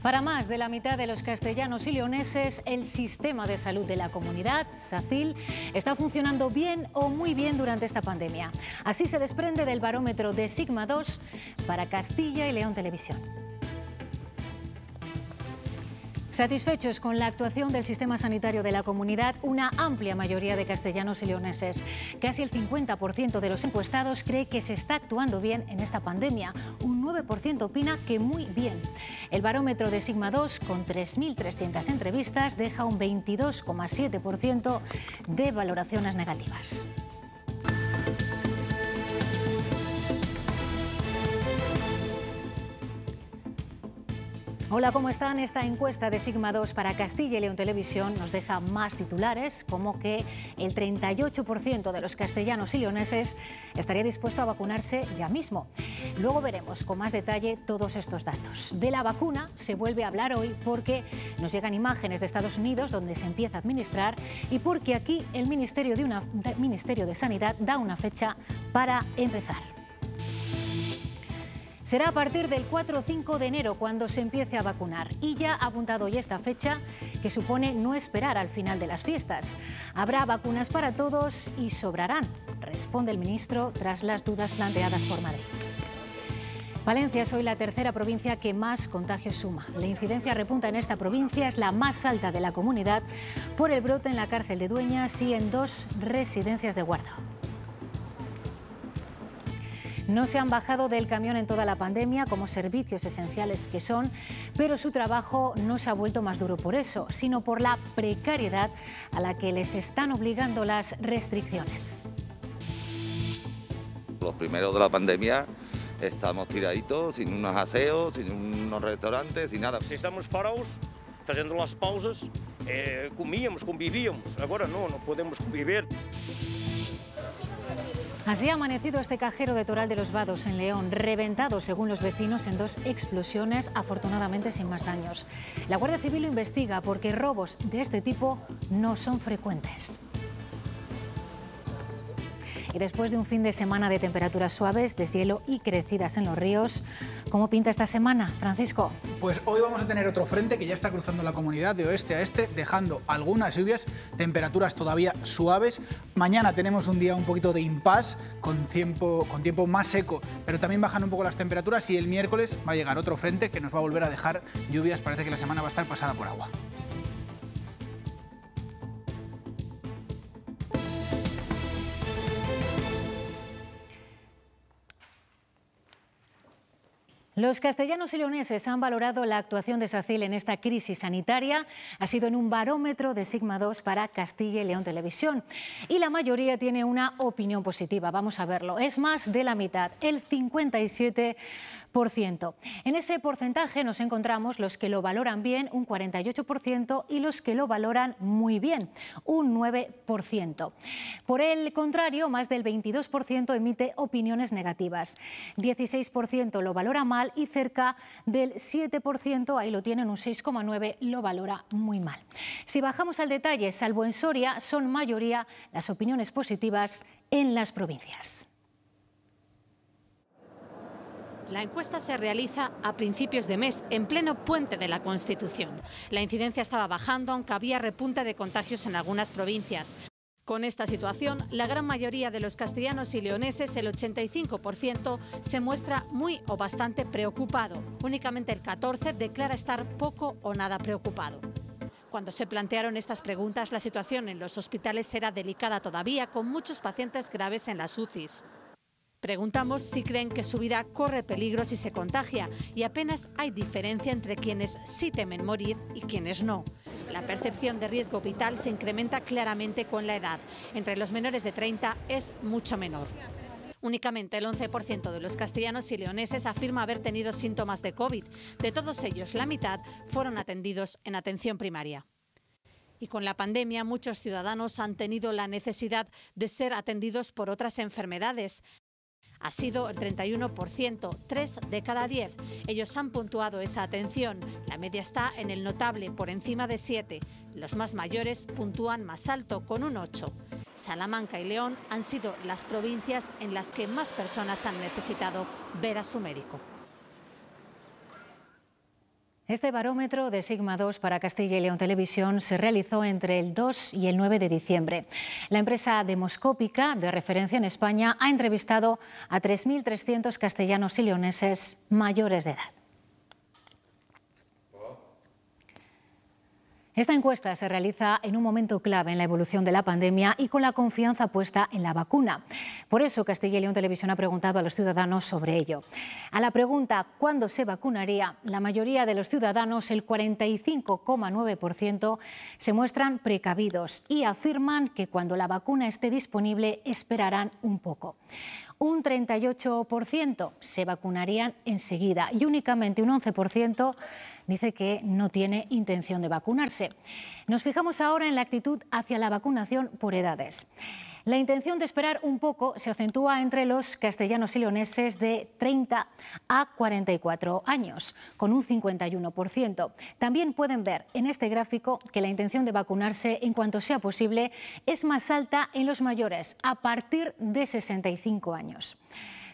Para más de la mitad de los castellanos y leoneses, el sistema de salud de la comunidad, SACIL, está funcionando bien o muy bien durante esta pandemia. Así se desprende del barómetro de Sigma 2 para Castilla y León Televisión. Satisfechos con la actuación del sistema sanitario de la comunidad, una amplia mayoría de castellanos y leoneses. Casi el 50% de los encuestados cree que se está actuando bien en esta pandemia. Un 9% opina que muy bien. El barómetro de Sigma 2, con 3.300 entrevistas, deja un 22,7% de valoraciones negativas. Hola, ¿cómo están? Esta encuesta de Sigma 2 para Castilla y León Televisión nos deja más titulares, como que el 38% de los castellanos y leoneses estaría dispuesto a vacunarse ya mismo. Luego veremos con más detalle todos estos datos. De la vacuna se vuelve a hablar hoy porque nos llegan imágenes de Estados Unidos donde se empieza a administrar y porque aquí el Ministerio de Sanidad da una fecha para empezar. Será a partir del 4 o 5 de enero cuando se empiece a vacunar y ya ha apuntado hoy esta fecha que supone no esperar al final de las fiestas. Habrá vacunas para todos y sobrarán, responde el ministro tras las dudas planteadas por Madrid. Valencia es hoy la tercera provincia que más contagios suma. La incidencia repunta en esta provincia, es la más alta de la comunidad por el brote en la cárcel de Dueñas y en 2 residencias de guarda. No se han bajado del camión en toda la pandemia, como servicios esenciales que son, pero su trabajo no se ha vuelto más duro por eso, sino por la precariedad a la que les están obligando las restricciones. Los primeros de la pandemia estamos tiraditos, sin unos aseos, sin unos restaurantes, sin nada. Si estamos parados, haciendo las pausas, comíamos, convivíamos. Ahora no podemos convivir. Así ha amanecido este cajero de Toral de los Vados, en León, reventado, según los vecinos, en 2 explosiones, afortunadamente sin más daños. La Guardia Civil lo investiga porque robos de este tipo no son frecuentes. Y después de un fin de semana de temperaturas suaves, deshielo y crecidas en los ríos, ¿cómo pinta esta semana, Francisco? Pues hoy vamos a tener otro frente que ya está cruzando la comunidad de oeste a este, dejando algunas lluvias, temperaturas todavía suaves. Mañana tenemos un día un poquito de impasse, con tiempo más seco, pero también bajan un poco las temperaturas, y el miércoles va a llegar otro frente que nos va a volver a dejar lluvias. Parece que la semana va a estar pasada por agua. Los castellanos y leoneses han valorado la actuación de SACIL en esta crisis sanitaria. Ha sido en un barómetro de Sigma 2 para Castilla y León Televisión. Y la mayoría tiene una opinión positiva. Vamos a verlo. Es más de la mitad, el 57%. En ese porcentaje nos encontramos los que lo valoran bien, un 48%, y los que lo valoran muy bien, un 9%. Por el contrario, más del 22% emite opiniones negativas. 16% lo valora mal y cerca del 7%, ahí lo tienen, un 6,9%, lo valora muy mal. Si bajamos al detalle, salvo en Soria, son mayoría las opiniones positivas en las provincias. La encuesta se realiza a principios de mes, en pleno puente de la Constitución. La incidencia estaba bajando, aunque había repunte de contagios en algunas provincias. Con esta situación, la gran mayoría de los castellanos y leoneses, el 85%, se muestra muy o bastante preocupado. Únicamente el 14% declara estar poco o nada preocupado. Cuando se plantearon estas preguntas, la situación en los hospitales era delicada todavía, con muchos pacientes graves en las UCIs. Preguntamos si creen que su vida corre peligro si se contagia, y apenas hay diferencia entre quienes sí temen morir y quienes no. La percepción de riesgo vital se incrementa claramente con la edad. Entre los menores de 30 es mucho menor. Únicamente el 11% de los castellanos y leoneses afirma haber tenido síntomas de COVID. De todos ellos, la mitad fueron atendidos en atención primaria. Y con la pandemia, muchos ciudadanos han tenido la necesidad de ser atendidos por otras enfermedades. Ha sido el 31%, 3 de cada 10. Ellos han puntuado esa atención. La media está en el notable, por encima de 7. Los más mayores puntúan más alto, con un 8. Salamanca y León han sido las provincias en las que más personas han necesitado ver a su médico. Este barómetro de Sigma 2 para Castilla y León Televisión se realizó entre el 2 y el 9 de diciembre. La empresa Demoscópica, de referencia en España, ha entrevistado a 3.300 castellanos y leoneses mayores de edad. Esta encuesta se realiza en un momento clave en la evolución de la pandemia y con la confianza puesta en la vacuna. Por eso Castilla y León Televisión ha preguntado a los ciudadanos sobre ello. A la pregunta ¿cuándo se vacunaría?, la mayoría de los ciudadanos, el 45,9%, se muestran precavidos y afirman que cuando la vacuna esté disponible esperarán un poco. Un 38% se vacunarían enseguida y únicamente un 11% dice que no tiene intención de vacunarse. Nos fijamos ahora en la actitud hacia la vacunación por edades. La intención de esperar un poco se acentúa entre los castellanos y leoneses de 30 a 44 años, con un 51%. También pueden ver en este gráfico que la intención de vacunarse en cuanto sea posible es más alta en los mayores, a partir de 65 años.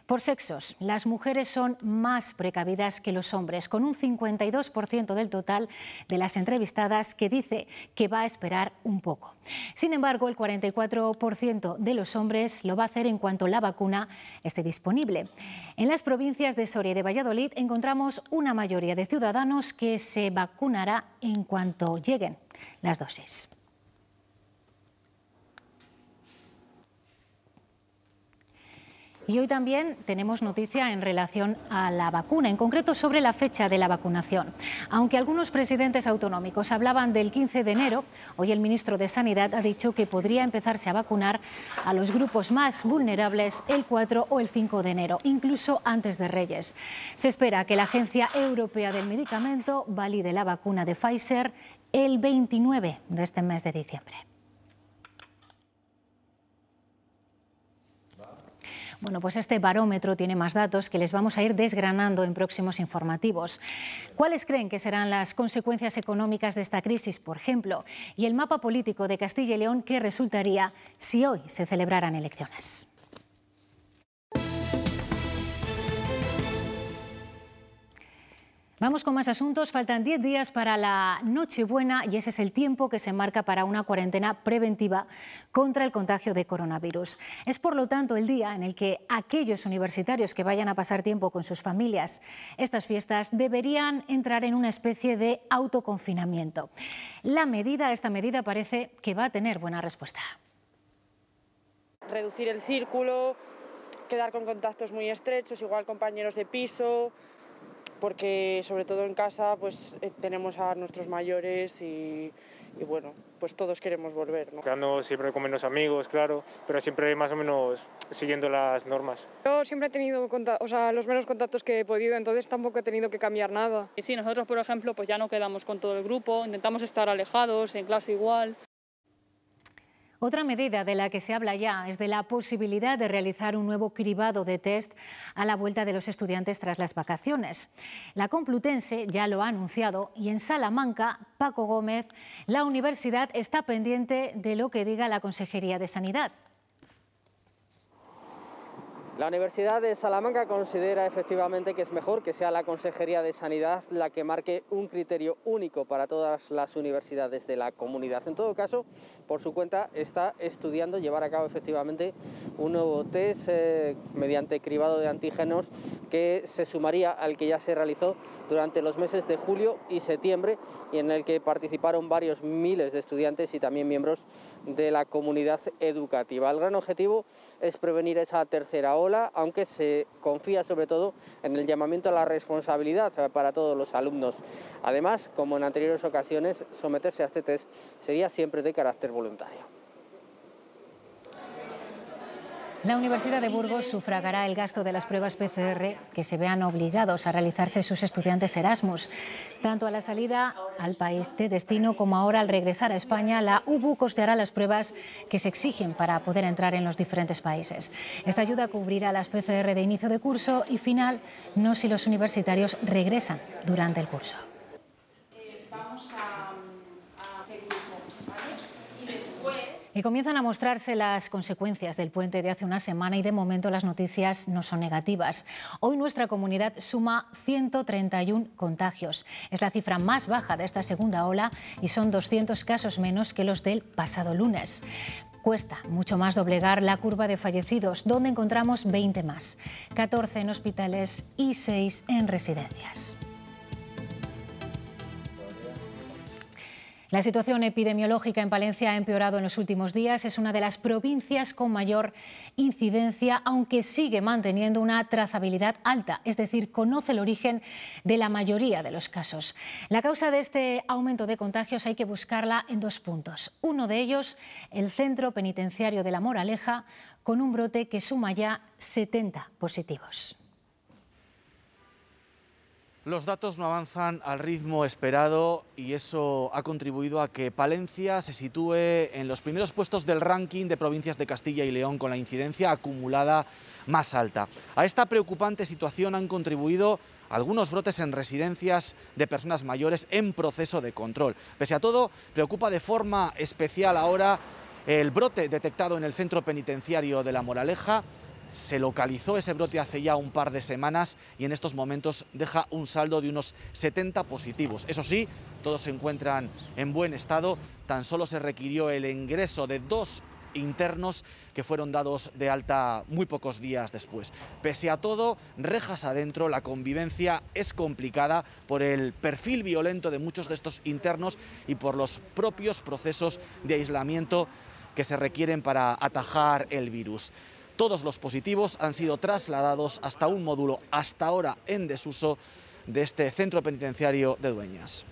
Por sexos, las mujeres son más precavidas que los hombres, con un 52% del total de las entrevistadas que dice que va a esperar un poco. Sin embargo, el 44% de los hombres lo va a hacer en cuanto la vacuna esté disponible. En las provincias de Soria y de Valladolid encontramos una mayoría de ciudadanos que se vacunará en cuanto lleguen las dosis. Y hoy también tenemos noticia en relación a la vacuna, en concreto sobre la fecha de la vacunación. Aunque algunos presidentes autonómicos hablaban del 15 de enero, hoy el ministro de Sanidad ha dicho que podría empezarse a vacunar a los grupos más vulnerables el 4 o el 5 de enero, incluso antes de Reyes. Se espera que la Agencia Europea del Medicamento valide la vacuna de Pfizer el 29 de este mes de diciembre. Bueno, pues este barómetro tiene más datos que les vamos a ir desgranando en próximos informativos. ¿Cuáles creen que serán las consecuencias económicas de esta crisis, por ejemplo? Y el mapa político de Castilla y León, ¿qué resultaría si hoy se celebraran elecciones? Vamos con más asuntos. Faltan 10 días para la Nochebuena y ese es el tiempo que se marca para una cuarentena preventiva contra el contagio de coronavirus. Es, por lo tanto, el día en el que aquellos universitarios que vayan a pasar tiempo con sus familias estas fiestas deberían entrar en una especie de autoconfinamiento. Esta medida parece que va a tener buena respuesta. Reducir el círculo, quedar con contactos muy estrechos, igual compañeros de piso, porque sobre todo en casa pues tenemos a nuestros mayores y bueno, pues todos queremos volver, ¿no? Quedando siempre con menos amigos, claro, pero siempre más o menos siguiendo las normas. Yo siempre he tenido los menos contactos que he podido, entonces tampoco he tenido que cambiar nada. Y sí, nosotros por ejemplo pues ya no quedamos con todo el grupo, intentamos estar alejados, en clase igual. Otra medida de la que se habla ya es de la posibilidad de realizar un nuevo cribado de test a la vuelta de los estudiantes tras las vacaciones. La Complutense ya lo ha anunciado y en Salamanca, Paco Gómez, la universidad está pendiente de lo que diga la Consejería de Sanidad. La Universidad de Salamanca considera efectivamente que es mejor que sea la Consejería de Sanidad la que marque un criterio único para todas las universidades de la comunidad. En todo caso, por su cuenta, está estudiando llevar a cabo efectivamente un nuevo test mediante cribado de antígenos que se sumaría al que ya se realizó durante los meses de julio y septiembre y en el que participaron varios miles de estudiantes y también miembros de la comunidad educativa. El gran objetivo es prevenir esa tercera ola, aunque se confía sobre todo en el llamamiento a la responsabilidad para todos los alumnos. Además, como en anteriores ocasiones, someterse a este test sería siempre de carácter voluntario. La Universidad de Burgos sufragará el gasto de las pruebas PCR que se vean obligados a realizarse sus estudiantes Erasmus. Tanto a la salida al país de destino como ahora al regresar a España, la UBU costeará las pruebas que se exigen para poder entrar en los diferentes países. Esta ayuda cubrirá las PCR de inicio de curso y final, no si los universitarios regresan durante el curso. Vamos a hacer grupo, ¿vale? Y después Y comienzan a mostrarse las consecuencias del puente de hace una semana y de momento las noticias no son negativas. Hoy nuestra comunidad suma 131 contagios. Es la cifra más baja de esta segunda ola y son 200 casos menos que los del pasado lunes. Cuesta mucho más doblegar la curva de fallecidos, donde encontramos 20 más, 14 en hospitales y 6 en residencias. La situación epidemiológica en Palencia ha empeorado en los últimos días. Es una de las provincias con mayor incidencia, aunque sigue manteniendo una trazabilidad alta, es decir, conoce el origen de la mayoría de los casos. La causa de este aumento de contagios hay que buscarla en 2 puntos. Uno de ellos, el centro penitenciario de La Moraleja, con un brote que suma ya 70 positivos. Los datos no avanzan al ritmo esperado y eso ha contribuido a que Palencia se sitúe en los primeros puestos del ranking de provincias de Castilla y León con la incidencia acumulada más alta. A esta preocupante situación han contribuido algunos brotes en residencias de personas mayores en proceso de control. Pese a todo, preocupa de forma especial ahora el brote detectado en el centro penitenciario de La Moraleja. Se localizó ese brote hace ya un par de semanas y en estos momentos deja un saldo de unos 70 positivos. Eso sí, todos se encuentran en buen estado. Tan solo se requirió el ingreso de 2 internos que fueron dados de alta muy pocos días después. Pese a todo, rejas adentro, la convivencia es complicada por el perfil violento de muchos de estos internos y por los propios procesos de aislamiento que se requieren para atajar el virus. Todos los positivos han sido trasladados hasta un módulo hasta ahora en desuso de este centro penitenciario de Dueñas.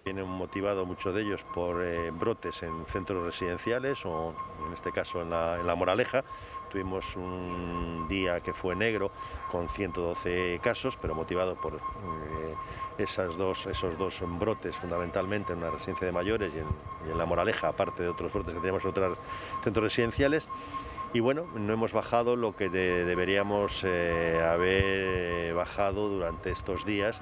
Vienen motivados muchos de ellos por brotes en centros residenciales o en este caso en la Moraleja. Tuvimos un día que fue negro con 112 casos, pero motivado por esos dos brotes fundamentalmente en una residencia de mayores y en la Moraleja, aparte de otros brotes que tenemos en otros centros residenciales. Y bueno, no hemos bajado lo que deberíamos haber bajado durante estos días.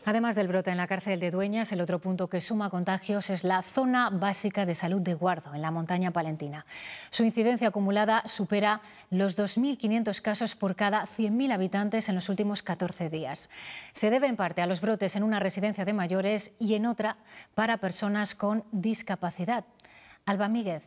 Además del brote en la cárcel de Dueñas, el otro punto que suma contagios es la zona básica de salud de Guardo, en la montaña palentina. Su incidencia acumulada supera los 2.500 casos por cada 100.000 habitantes en los últimos 14 días. Se debe en parte a los brotes en una residencia de mayores y en otra para personas con discapacidad. Alba Míguez.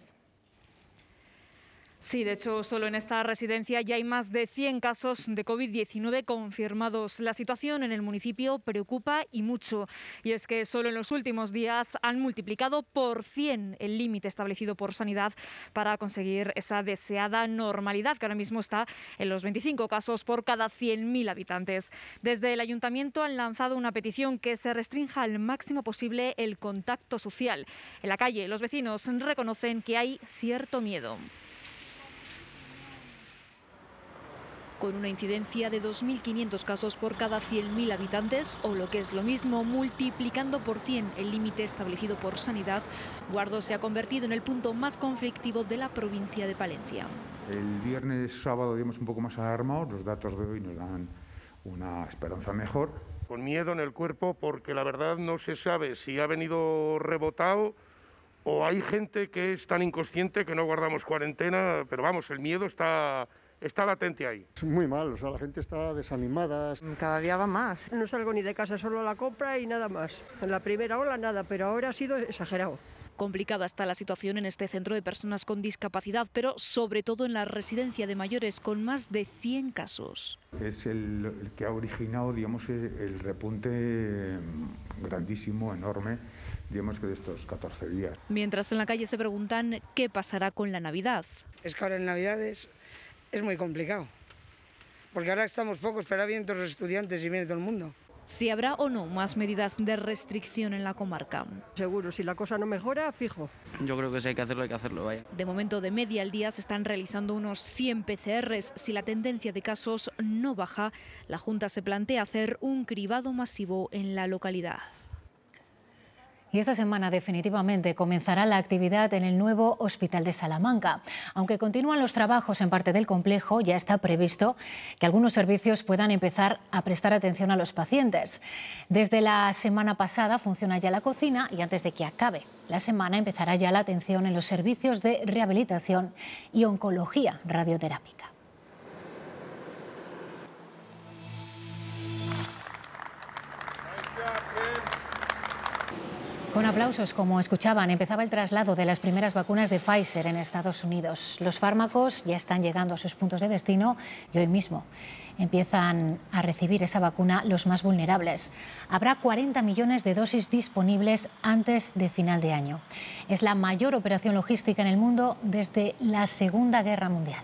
Sí, de hecho, solo en esta residencia ya hay más de 100 casos de COVID-19 confirmados. La situación en el municipio preocupa y mucho. Y es que solo en los últimos días han multiplicado por 100 el límite establecido por Sanidad para conseguir esa deseada normalidad, que ahora mismo está en los 25 casos por cada 100.000 habitantes. Desde el Ayuntamiento han lanzado una petición que se restrinja al máximo posible el contacto social. En la calle, los vecinos reconocen que hay cierto miedo. Con una incidencia de 2.500 casos por cada 100.000 habitantes, o lo que es lo mismo, multiplicando por 100 el límite establecido por Sanidad, Guardo se ha convertido en el punto más conflictivo de la provincia de Palencia. El viernes, sábado, digamos, un poco más alarmados. Los datos de hoy nos dan una esperanza mejor. Con miedo en el cuerpo porque la verdad no se sabe si ha venido rebotado o hay gente que es tan inconsciente que no guardamos cuarentena, pero vamos, el miedo está latente ahí. Es muy mal, o sea, la gente está desanimada. Cada día va más. No salgo ni de casa, solo a la compra y nada más. En la primera ola nada, pero ahora ha sido exagerado. Complicada está la situación en este centro de personas con discapacidad, pero sobre todo en la residencia de mayores con más de 100 casos. Es el que ha originado, digamos, el repunte grandísimo, enorme, digamos, que de estos 14 días. Mientras en la calle se preguntan qué pasará con la Navidad. Es que ahora en Navidades es muy complicado, porque ahora estamos pocos, pero ahora vienen todos los estudiantes y viene todo el mundo. Si habrá o no más medidas de restricción en la comarca. Seguro, si la cosa no mejora, fijo. Yo creo que si hay que hacerlo, vaya. De momento, de media al día se están realizando unos 100 PCRs. Si la tendencia de casos no baja, la Junta se plantea hacer un cribado masivo en la localidad. Y esta semana definitivamente comenzará la actividad en el nuevo Hospital de Salamanca. Aunque continúan los trabajos en parte del complejo, ya está previsto que algunos servicios puedan empezar a prestar atención a los pacientes. Desde la semana pasada funciona ya la cocina y antes de que acabe la semana empezará ya la atención en los servicios de rehabilitación y oncología radioterápica. Con aplausos, como escuchaban, empezaba el traslado de las primeras vacunas de Pfizer en Estados Unidos. Los fármacos ya están llegando a sus puntos de destino y hoy mismo empiezan a recibir esa vacuna los más vulnerables. Habrá 40 millones de dosis disponibles antes de final de año. Es la mayor operación logística en el mundo desde la Segunda Guerra Mundial.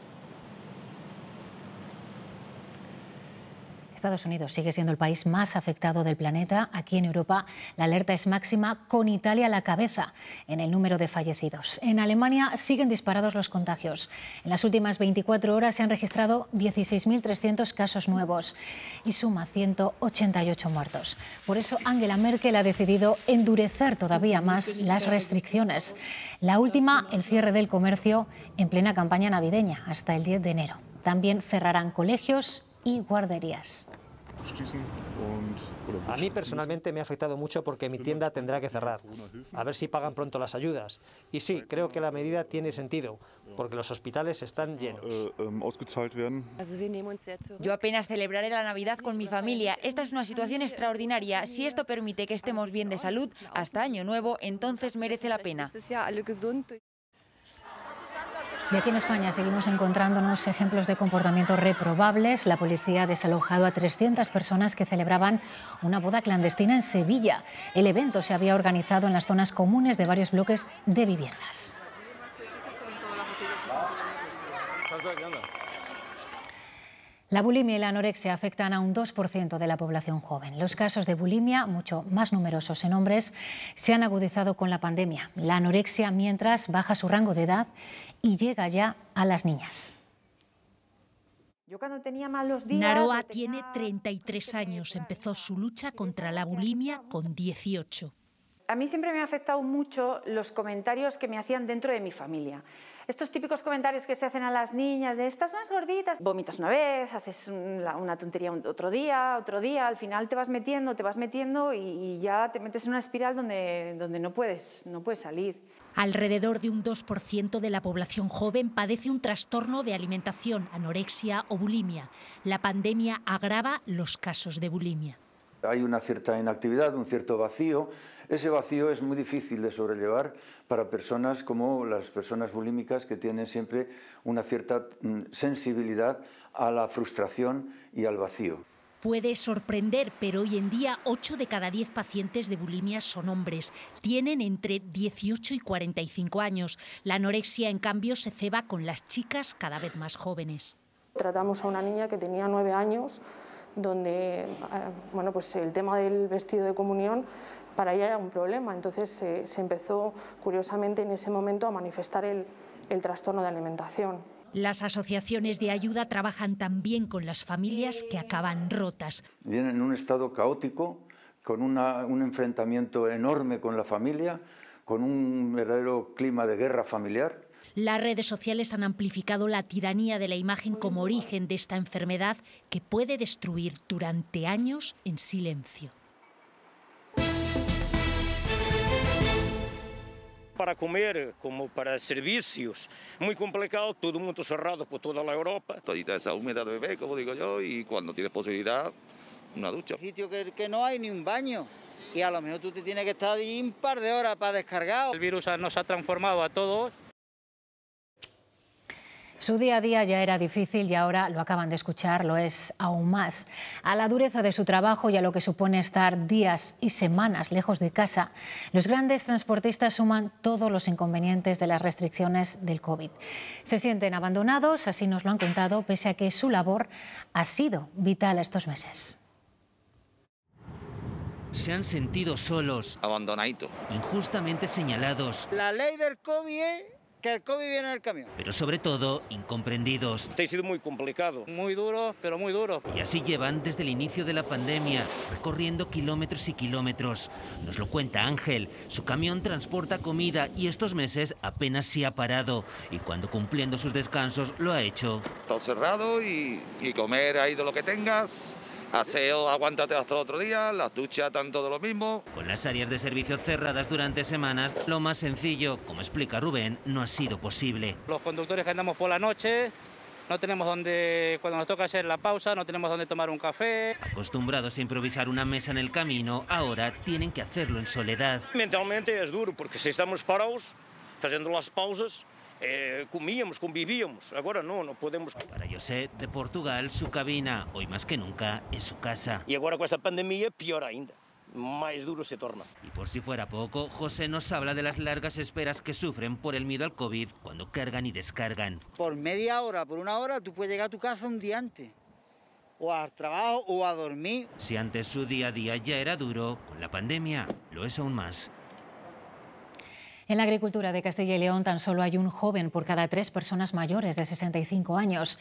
Estados Unidos sigue siendo el país más afectado del planeta. Aquí en Europa la alerta es máxima, con Italia a la cabeza en el número de fallecidos. En Alemania siguen disparados los contagios. En las últimas 24 horas se han registrado 16.300 casos nuevos y suma 188 muertos. Por eso Angela Merkel ha decidido endurecer todavía más las restricciones. La última, el cierre del comercio en plena campaña navideña hasta el 10 de enero. También cerrarán colegios y guarderías. A mí personalmente me ha afectado mucho porque mi tienda tendrá que cerrar. A ver si pagan pronto las ayudas. Y sí, creo que la medida tiene sentido, porque los hospitales están llenos. Yo apenas celebraré la Navidad con mi familia. Esta es una situación extraordinaria. Si esto permite que estemos bien de salud hasta Año Nuevo, entonces merece la pena. Y aquí en España seguimos encontrándonos ejemplos de comportamientos reprobables. La policía ha desalojado a 300 personas que celebraban una boda clandestina en Sevilla. El evento se había organizado en las zonas comunes de varios bloques de viviendas. La bulimia y la anorexia afectan a un 2% de la población joven. Los casos de bulimia, mucho más numerosos en hombres, se han agudizado con la pandemia. La anorexia, mientras, baja su rango de edad y llega ya a las niñas. Yo cuando tenía malos días... Naroa tiene 33 años. Empezó su lucha contra la bulimia con 18. A mí siempre me ha afectado mucho los comentarios que me hacían dentro de mi familia. Estos típicos comentarios que se hacen a las niñas de estás más gorditas, vomitas una vez, haces una tontería otro día, al final te vas metiendo y ya te metes en una espiral donde no puedes salir. Alrededor de un 2% de la población joven padece un trastorno de alimentación, anorexia o bulimia. La pandemia agrava los casos de bulimia. Hay una cierta inactividad, un cierto vacío. Ese vacío es muy difícil de sobrellevar para personas como las personas bulímicas, que tienen siempre una cierta sensibilidad a la frustración y al vacío. Puede sorprender, pero hoy en día 8 de cada 10 pacientes de bulimia son hombres. Tienen entre 18 y 45 años. La anorexia, en cambio, se ceba con las chicas cada vez más jóvenes. Tratamos a una niña que tenía 9 años, donde pues el tema del vestido de comunión para ella era un problema. Entonces se empezó, curiosamente, en ese momento a manifestar el trastorno de alimentación. Las asociaciones de ayuda trabajan también con las familias que acaban rotas. Vienen en un estado caótico, con un enfrentamiento enorme con la familia, con un verdadero clima de guerra familiar. Las redes sociales han amplificado la tiranía de la imagen como origen de esta enfermedad que puede destruir durante años en silencio. Para comer, como para servicios, muy complicado, todo el mundo cerrado por toda la Europa. Todita esa húmeda de bebé, como digo yo, y cuando tienes posibilidad, una ducha. Sitio que no hay ni un baño, y a lo mejor tú te tienes que estar ahí un par de horas para descargar. El virus nos ha transformado a todos. Su día a día ya era difícil y ahora, lo acaban de escuchar, lo es aún más. A la dureza de su trabajo y a lo que supone estar días y semanas lejos de casa, los grandes transportistas suman todos los inconvenientes de las restricciones del COVID. Se sienten abandonados, así nos lo han contado, pese a que su labor ha sido vital estos meses. Se han sentido solos, abandonaditos, injustamente señalados. La ley del COVID es que el COVID viene en el camión. Pero sobre todo, incomprendidos. Ha sido muy complicado. Muy duro, pero muy duro. Y así llevan desde el inicio de la pandemia, recorriendo kilómetros y kilómetros. Nos lo cuenta Ángel. Su camión transporta comida y estos meses apenas se ha parado. Y cuando cumpliendo sus descansos lo ha hecho. Todo cerrado y comer ahí de lo que tengas. Aseo, aguántate hasta el otro día, las duchas tanto de lo mismo. Con las áreas de servicio cerradas durante semanas, lo más sencillo, como explica Rubén, no ha sido posible. Los conductores que andamos por la noche, no tenemos donde, cuando nos toca hacer la pausa, no tenemos donde tomar un café. Acostumbrados a improvisar una mesa en el camino, ahora tienen que hacerlo en soledad. Mentalmente es duro, porque si estamos parados, haciendo las pausas, comíamos, convivíamos, ahora no podemos. Para José, de Portugal, su cabina, hoy más que nunca, es su casa. Y ahora con esta pandemia, peor ainda, más duro se torna. Y por si fuera poco, José nos habla de las largas esperas que sufren por el miedo al COVID cuando cargan y descargan. Por media hora, por una hora, tú puedes llegar a tu casa un día antes, o al trabajo o a dormir. Si antes su día a día ya era duro, con la pandemia lo es aún más. En la agricultura de Castilla y León tan solo hay un joven por cada 3 personas mayores de 65 años.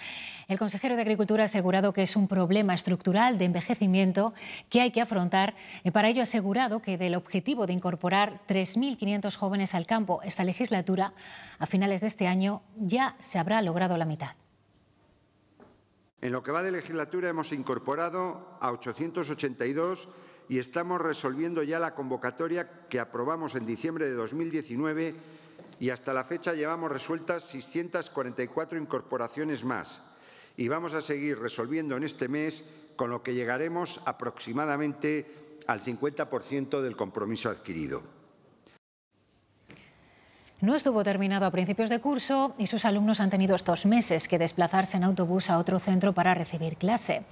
El consejero de Agricultura ha asegurado que es un problema estructural de envejecimiento que hay que afrontar y para ello ha asegurado que del objetivo de incorporar 3.500 jóvenes al campo esta legislatura, a finales de este año ya se habrá logrado la mitad. En lo que va de legislatura hemos incorporado a 882 y estamos resolviendo ya la convocatoria que aprobamos en diciembre de 2019 y hasta la fecha llevamos resueltas 644 incorporaciones más y vamos a seguir resolviendo en este mes, con lo que llegaremos aproximadamente al 50% del compromiso adquirido. No estuvo terminado a principios de curso y sus alumnos han tenido estos meses que desplazarse en autobús a otro centro para recibir clase.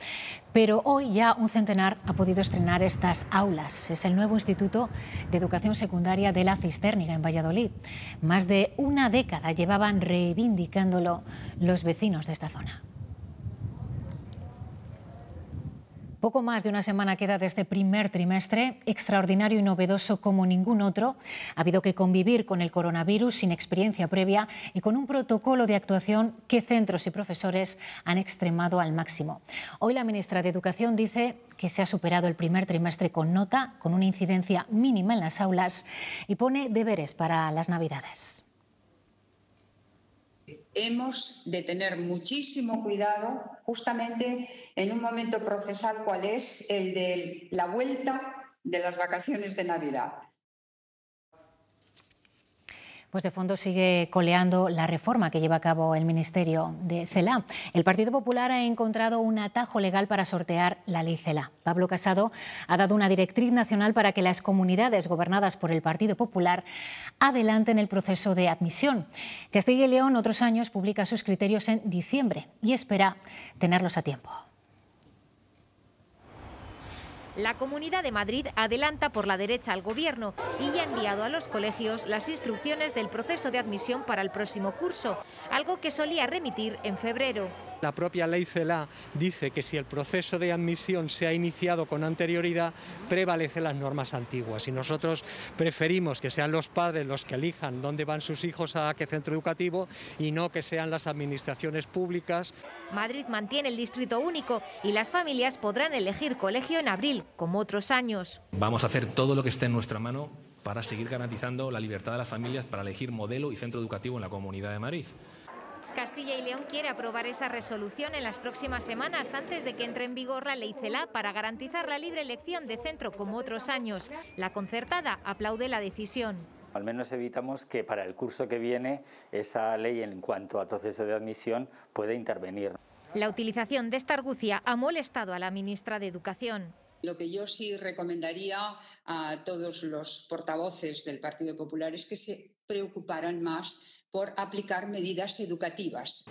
Pero hoy ya un centenar ha podido estrenar estas aulas. Es el nuevo Instituto de Educación Secundaria de la Cistérniga en Valladolid. Más de una década llevaban reivindicándolo los vecinos de esta zona. Poco más de una semana queda de este primer trimestre, extraordinario y novedoso como ningún otro. Ha habido que convivir con el coronavirus sin experiencia previa y con un protocolo de actuación que centros y profesores han extremado al máximo. Hoy la ministra de Educación dice que se ha superado el primer trimestre con nota, con una incidencia mínima en las aulas y pone deberes para las Navidades. Hemos de tener muchísimo cuidado justamente en un momento procesal cual es el de la vuelta de las vacaciones de Navidad. Pues de fondo sigue coleando la reforma que lleva a cabo el Ministerio de Celaá. El Partido Popular ha encontrado un atajo legal para sortear la ley Celaá. Pablo Casado ha dado una directriz nacional para que las comunidades gobernadas por el Partido Popular adelanten el proceso de admisión. Castilla y León otros años publica sus criterios en diciembre y espera tenerlos a tiempo. La Comunidad de Madrid adelanta por la derecha al Gobierno y ya ha enviado a los colegios las instrucciones del proceso de admisión para el próximo curso, algo que solía remitir en febrero. La propia ley Celaá dice que si el proceso de admisión se ha iniciado con anterioridad, prevalecen las normas antiguas y nosotros preferimos que sean los padres los que elijan dónde van sus hijos a qué centro educativo y no que sean las administraciones públicas. Madrid mantiene el distrito único y las familias podrán elegir colegio en abril, como otros años. Vamos a hacer todo lo que esté en nuestra mano para seguir garantizando la libertad de las familias para elegir modelo y centro educativo en la Comunidad de Madrid. Castilla y León quiere aprobar esa resolución en las próximas semanas antes de que entre en vigor la ley Celaá para garantizar la libre elección de centro como otros años. La concertada aplaude la decisión. Al menos evitamos que para el curso que viene esa ley en cuanto al proceso de admisión pueda intervenir. La utilización de esta argucia ha molestado a la ministra de Educación. Lo que yo sí recomendaría a todos los portavoces del Partido Popular es que se preocuparan más por aplicar medidas educativas.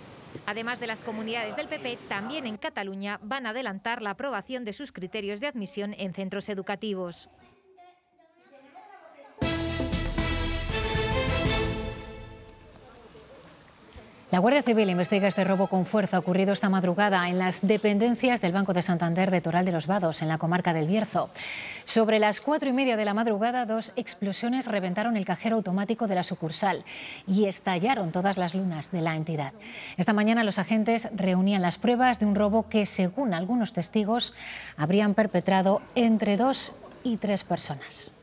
Además de las comunidades del PP, también en Cataluña van a adelantar la aprobación de sus criterios de admisión en centros educativos. La Guardia Civil investiga este robo con fuerza ocurrido esta madrugada en las dependencias del Banco de Santander de Toral de los Vados, en la comarca del Bierzo. Sobre las 4:30 de la madrugada, 2 explosiones reventaron el cajero automático de la sucursal y estallaron todas las lunas de la entidad. Esta mañana los agentes reunían las pruebas de un robo que, según algunos testigos, habrían perpetrado entre 2 y 3 personas.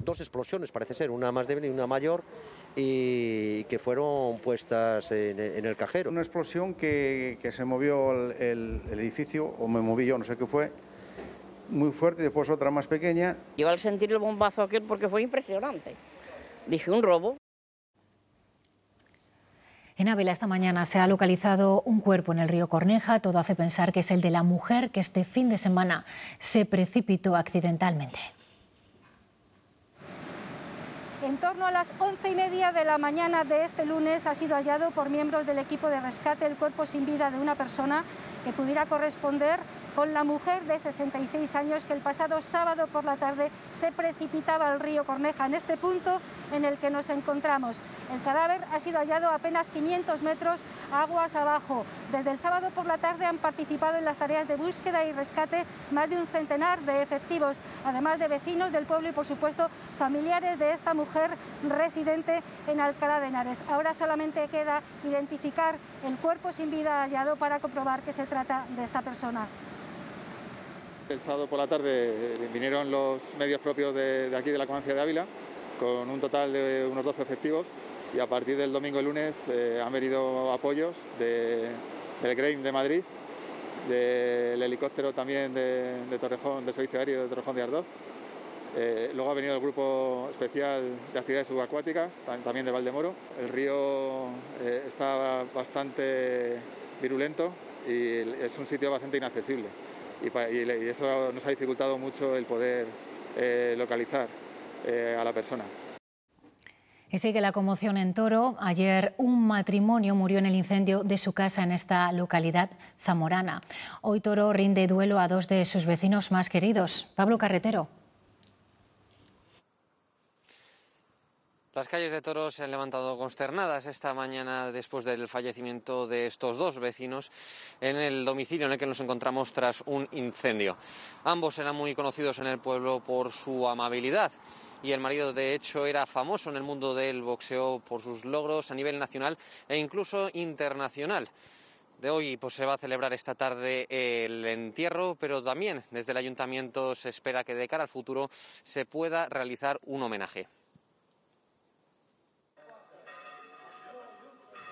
2 explosiones, parece ser, una más débil y una mayor, y que fueron puestas en el cajero. Una explosión que se movió el edificio, o me moví yo, no sé qué fue, muy fuerte, y después otra más pequeña. Yo al sentir el bombazo aquel, porque fue impresionante, dije un robo. En Ávila esta mañana se ha localizado un cuerpo en el río Corneja. Todo hace pensar que es el de la mujer que este fin de semana se precipitó accidentalmente. En torno a las 11:30 de la mañana de este lunes ha sido hallado por miembros del equipo de rescate el cuerpo sin vida de una persona que pudiera corresponder con la mujer de 66 años que el pasado sábado por la tarde se precipitaba al río Corneja, en este punto en el que nos encontramos. El cadáver ha sido hallado a apenas 500 metros aguas abajo. Desde el sábado por la tarde han participado en las tareas de búsqueda y rescate más de un centenar de efectivos, además de vecinos del pueblo y, por supuesto, familiares de esta mujer residente en Alcalá de Henares. Ahora solamente queda identificar el cuerpo sin vida hallado para comprobar que se trata de esta persona. El sábado por la tarde vinieron los medios propios de aquí de la Comandancia de Ávila, con un total de unos 12 efectivos, y a partir del domingo y lunes han venido apoyos del GREIM de Madrid, del helicóptero también de Torrejón, del Servicio Aéreo de Torrejón de Ardoz. Luego ha venido el grupo especial de actividades subacuáticas, también de Valdemoro. El río está bastante virulento y es un sitio bastante inaccesible. Y eso nos ha dificultado mucho el poder localizar a la persona. Y sigue la conmoción en Toro. Ayer un matrimonio murió en el incendio de su casa en esta localidad zamorana. Hoy Toro rinde duelo a 2 de sus vecinos más queridos. Pablo Carretero. Las calles de Toro se han levantado consternadas esta mañana después del fallecimiento de estos 2 vecinos en el domicilio en el que nos encontramos tras un incendio. Ambos eran muy conocidos en el pueblo por su amabilidad y el marido, de hecho, era famoso en el mundo del boxeo por sus logros a nivel nacional e incluso internacional. De hoy pues se va a celebrar esta tarde el entierro, pero también desde el ayuntamiento se espera que de cara al futuro se pueda realizar un homenaje.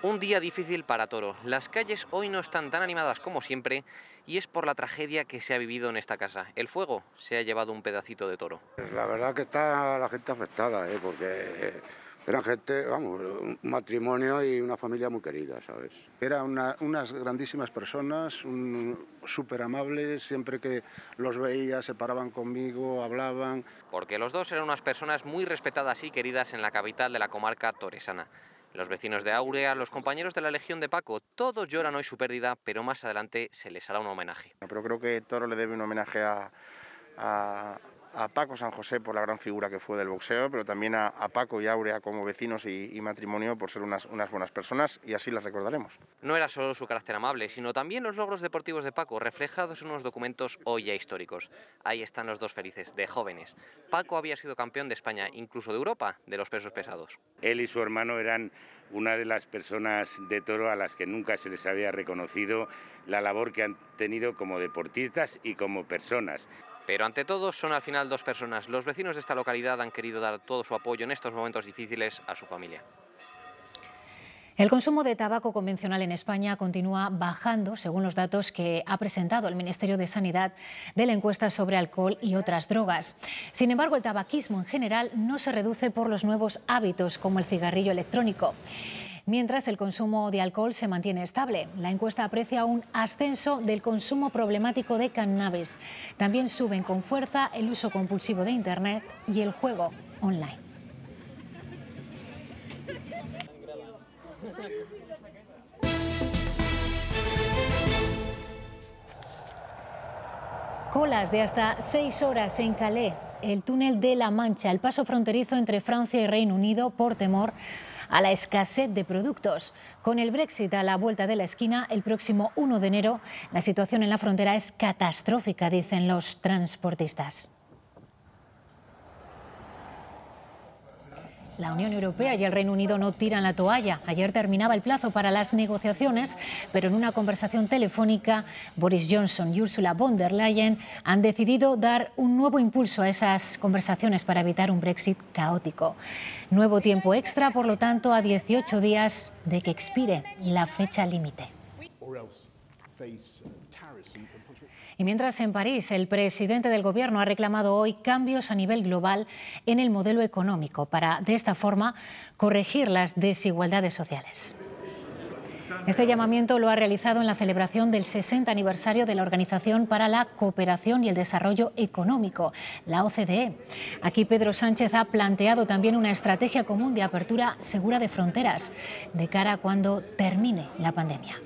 Un día difícil para Toro. Las calles hoy no están tan animadas como siempre y es por la tragedia que se ha vivido en esta casa. El fuego se ha llevado un pedacito de Toro. La verdad que está la gente afectada, porque eran gente, vamos, un matrimonio y una familia muy querida, ¿sabes? Eran unas grandísimas personas, súper amables, siempre que los veía se paraban conmigo, hablaban. Porque los 2 eran unas personas muy respetadas y queridas en la capital de la comarca toresana. Los vecinos de Áurea, los compañeros de la Legión de Paco, todos lloran hoy su pérdida, pero más adelante se les hará un homenaje. Pero creo que Toro le debe un homenaje a Paco San José por la gran figura que fue del boxeo, pero también a Paco y Áurea como vecinos y matrimonio por ser unas buenas personas, y así las recordaremos. No era solo su carácter amable, sino también los logros deportivos de Paco, reflejados en unos documentos hoy ya históricos. Ahí están los 2 felices, de jóvenes. Paco había sido campeón de España, incluso de Europa, de los pesos pesados. Él y su hermano eran una de las personas de Toro a las que nunca se les había reconocido la labor que han tenido como deportistas y como personas. Pero ante todo son al final 2 personas. Los vecinos de esta localidad han querido dar todo su apoyo en estos momentos difíciles a su familia. El consumo de tabaco convencional en España continúa bajando, según los datos que ha presentado el Ministerio de Sanidad de la encuesta sobre alcohol y otras drogas. Sin embargo, el tabaquismo en general no se reduce por los nuevos hábitos, como el cigarrillo electrónico. Mientras el consumo de alcohol se mantiene estable. La encuesta aprecia un ascenso del consumo problemático de cannabis. También suben con fuerza el uso compulsivo de Internet y el juego online. Colas de hasta 6 horas en Calais el túnel de la Mancha, el paso fronterizo entre Francia y Reino Unido por temor a la escasez de productos. Con el Brexit a la vuelta de la esquina, el próximo 1 de enero, la situación en la frontera es catastrófica, dicen los transportistas. La Unión Europea y el Reino Unido no tiran la toalla. Ayer terminaba el plazo para las negociaciones, pero en una conversación telefónica, Boris Johnson y Ursula von der Leyen han decidido dar un nuevo impulso a esas conversaciones para evitar un Brexit caótico. Nuevo tiempo extra, por lo tanto, a 18 días de que expire la fecha límite. Y mientras en París el presidente del Gobierno ha reclamado hoy cambios a nivel global en el modelo económico para, de esta forma, corregir las desigualdades sociales. Este llamamiento lo ha realizado en la celebración del 60 aniversario de la Organización para la Cooperación y el Desarrollo Económico, la OCDE. Aquí Pedro Sánchez ha planteado también una estrategia común de apertura segura de fronteras de cara a cuando termine la pandemia.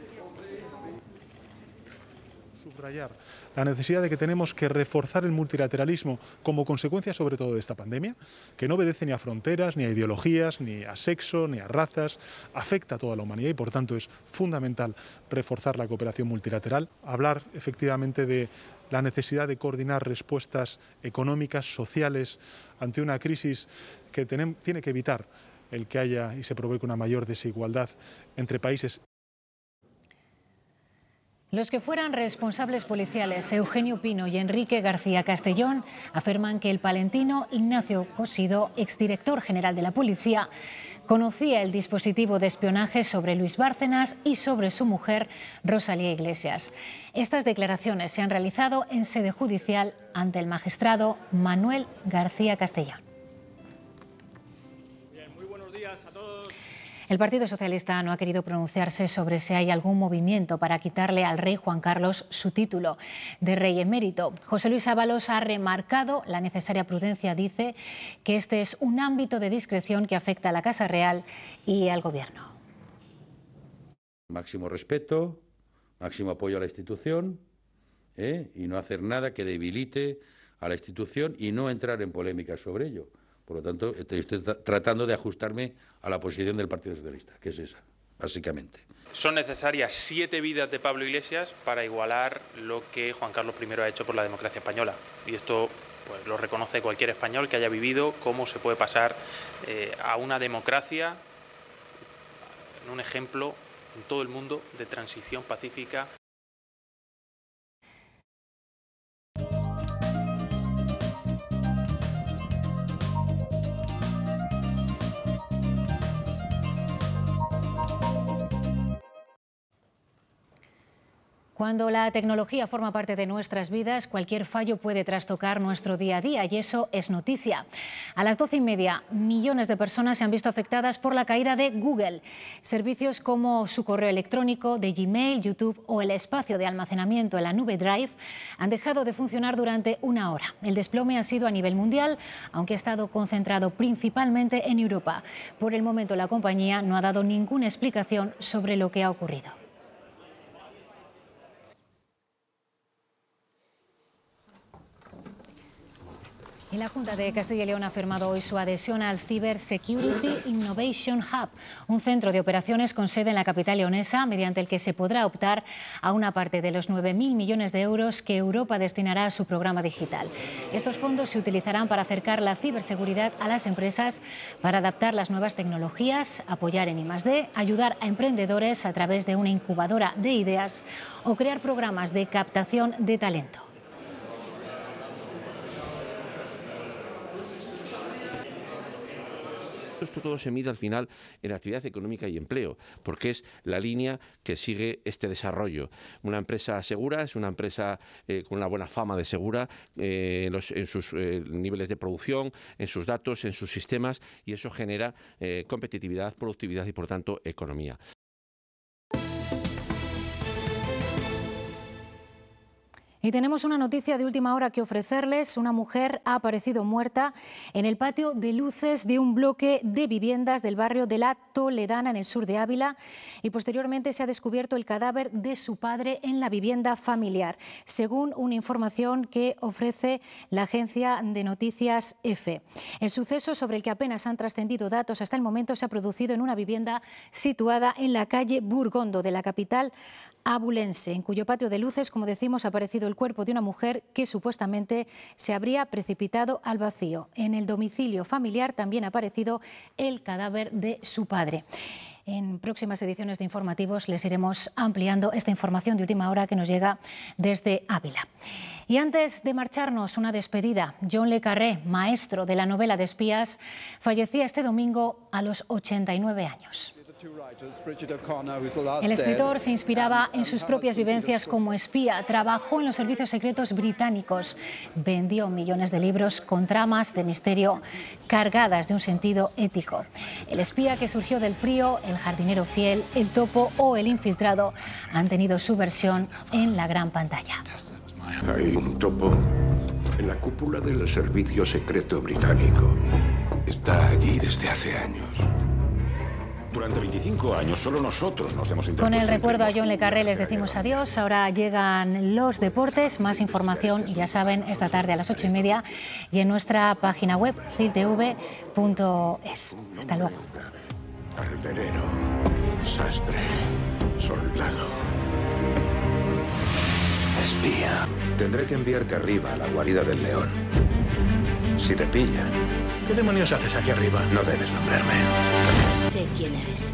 Subrayar la necesidad de que tenemos que reforzar el multilateralismo como consecuencia sobre todo de esta pandemia, que no obedece ni a fronteras, ni a ideologías, ni a sexo, ni a razas, afecta a toda la humanidad y por tanto es fundamental reforzar la cooperación multilateral, hablar efectivamente de la necesidad de coordinar respuestas económicas, sociales, ante una crisis que tiene que evitar el que haya y se provoque una mayor desigualdad entre países. Los que fueran responsables policiales, Eugenio Pino y Enrique García Castellón, afirman que el palentino Ignacio Cosido, exdirector general de la policía, conocía el dispositivo de espionaje sobre Luis Bárcenas y sobre su mujer, Rosalía Iglesias. Estas declaraciones se han realizado en sede judicial ante el magistrado Manuel García Castellón. Muy buenos días a todos. El Partido Socialista no ha querido pronunciarse sobre si hay algún movimiento para quitarle al rey Juan Carlos su título de rey emérito. José Luis Ábalos ha remarcado la necesaria prudencia, dice que este es un ámbito de discreción que afecta a la Casa Real y al Gobierno. Máximo respeto, máximo apoyo a la institución y no hacer nada que debilite a la institución y no entrar en polémicas sobre ello. Por lo tanto, estoy tratando de ajustarme a la posición del Partido Socialista, que es esa, básicamente. Son necesarias 7 vidas de Pablo Iglesias para igualar lo que Juan Carlos I ha hecho por la democracia española. Y esto pues, lo reconoce cualquier español que haya vivido cómo se puede pasar a una democracia, en un ejemplo en todo el mundo de transición pacífica. Cuando la tecnología forma parte de nuestras vidas, cualquier fallo puede trastocar nuestro día a día y eso es noticia. A las 12:30, millones de personas se han visto afectadas por la caída de Google. Servicios como su correo electrónico, de Gmail, YouTube o el espacio de almacenamiento en la nube Drive han dejado de funcionar durante una hora. El desplome ha sido a nivel mundial, aunque ha estado concentrado principalmente en Europa. Por el momento, la compañía no ha dado ninguna explicación sobre lo que ha ocurrido. Y la Junta de Castilla y León ha firmado hoy su adhesión al Cyber Security Innovation Hub, un centro de operaciones con sede en la capital leonesa, mediante el que se podrá optar a una parte de los 9.000 millones de euros que Europa destinará a su programa digital. Estos fondos se utilizarán para acercar la ciberseguridad a las empresas, para adaptar las nuevas tecnologías, apoyar en I+D, ayudar a emprendedores a través de una incubadora de ideas o crear programas de captación de talento. Esto todo se mide al final en actividad económica y empleo, porque es la línea que sigue este desarrollo. Una empresa segura es una empresa con una buena fama de segura en sus niveles de producción, en sus datos, en sus sistemas, y eso genera competitividad, productividad y, por tanto, economía. Y tenemos una noticia de última hora que ofrecerles. Una mujer ha aparecido muerta en el patio de luces de un bloque de viviendas del barrio de La Toledana, en el sur de Ávila, y posteriormente se ha descubierto el cadáver de su padre en la vivienda familiar, según una información que ofrece la agencia de noticias EFE. El suceso, sobre el que apenas han trascendido datos hasta el momento, se ha producido en una vivienda situada en la calle Burgondo de la capital abulense, en cuyo patio de luces, como decimos, ha aparecido el cuerpo de una mujer que supuestamente se habría precipitado al vacío. En el domicilio familiar también ha aparecido el cadáver de su padre. En próximas ediciones de informativos les iremos ampliando esta información de última hora que nos llega desde Ávila. Y antes de marcharnos, una despedida. John le Carré, maestro de la novela de espías, fallecía este domingo a los 89 años. El escritor se inspiraba en sus propias vivencias como espía, trabajó en los servicios secretos británicos, vendió millones de libros con tramas de misterio cargadas de un sentido ético. El espía que surgió del frío, el jardinero fiel, el topo o el infiltrado han tenido su versión en la gran pantalla. Hay un topo en la cúpula del servicio secreto británico. Está allí desde hace años. Durante 25 años solo nosotros nos hemos interpuesto. Con el recuerdo a John le Carré les decimos adiós. Ahora llegan los deportes. Más información, ya saben, esta tarde a las 8:30 y en nuestra página web ciltv.es. Hasta luego. Alberero, sastre, soldado, espía. Tendré que enviarte arriba a la guarida del león. Si te pillan... ¿Qué demonios haces aquí arriba? No debes nombrarme. Sé quién eres.